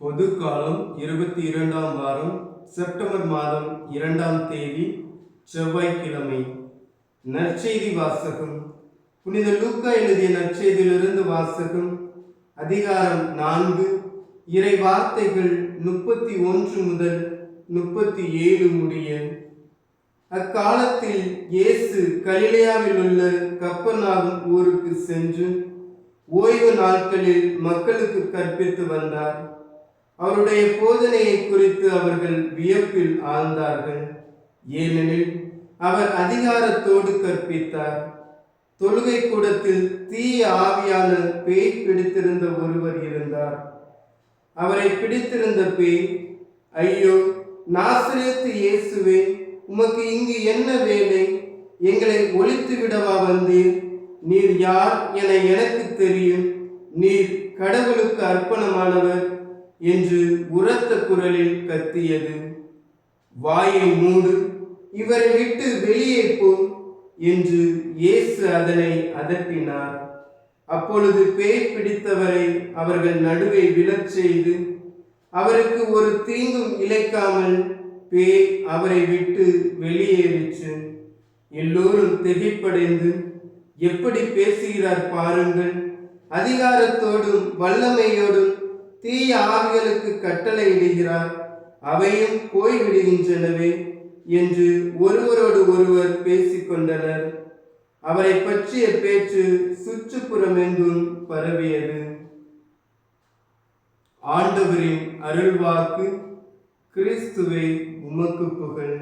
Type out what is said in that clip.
பொதுக்காலம் 22ஆம் வாரம் செப்டம்பர் மாதம் 2ஆம் தேதி செவ்வாய்க்கிழமை. நற்செய்தி வாசகம். புனித லூக்கா எழுதிய நற்செய்தியிலிருந்து வாசகம். அதிகாரம் 4, இறை வார்த்தைகள் 31 முதல் 37 முடிய. அக்காலத்தில் இயேசு கலிலேயாவில் உள்ள கப்பர்நாகும் ஊருக்கு சென்று ஓய்வு நாட்களில் மக்களுக்கு கற்பித்து வந்தார். அவருடைய போதனையை குறித்து அவர்கள் வியப்பில் ஆழ்ந்தார்கள். ஏனெனில் அவர் அதிகாரத்தோடு கற்பித்தார். தொழுகை கூடத்தில் தீய ஆவியான பேய் பிடித்திருந்த ஒருவர் இருந்தார். அவரை பிடித்திருந்த பேய், ஐயோ, நாசரேத்து இயேசுவே, உமக்கு இங்கு என்ன வேலை? எங்களை ஒழித்து விடவா வந்தீர்? நீர் யார் என எனக்கு தெரியும். நீர் கடவுளுக்கு அர்ப்பணமானவர் என்று உரத்த குரலில் கத்தியது. வாயை மூடு, இவரை விட்டு வெளியே போ என்று இயேசு அதனை அதட்டினார். அப்பொழுது பேய் பிடித்தவரை அவர்கள் நடுவே விழச் செய்து அவருக்கு ஒரு தீங்கும் இழைக்காமல் பேய் அவரை விட்டு வெளியேறிற்று. எல்லோரும் திகைப்படைந்து, எப்படி பேசுகிறார் பாருங்கள், அதிகாரத்தோடும் வல்லமையோடும் தீய ஆவிகளுக்கு கட்டளையிடுகிறார், அவையும் போய்விடுகின்றனவே என்று ஒருவரோடு ஒருவர் பேசிக்கொண்டனர். அவரை பற்றிய பேச்சு சுற்றுப்புறமெங்கும் பரவியது. ஆண்டவரின் அருள்வாக்கு. கிறிஸ்துவே, உமக்கு புகழ்.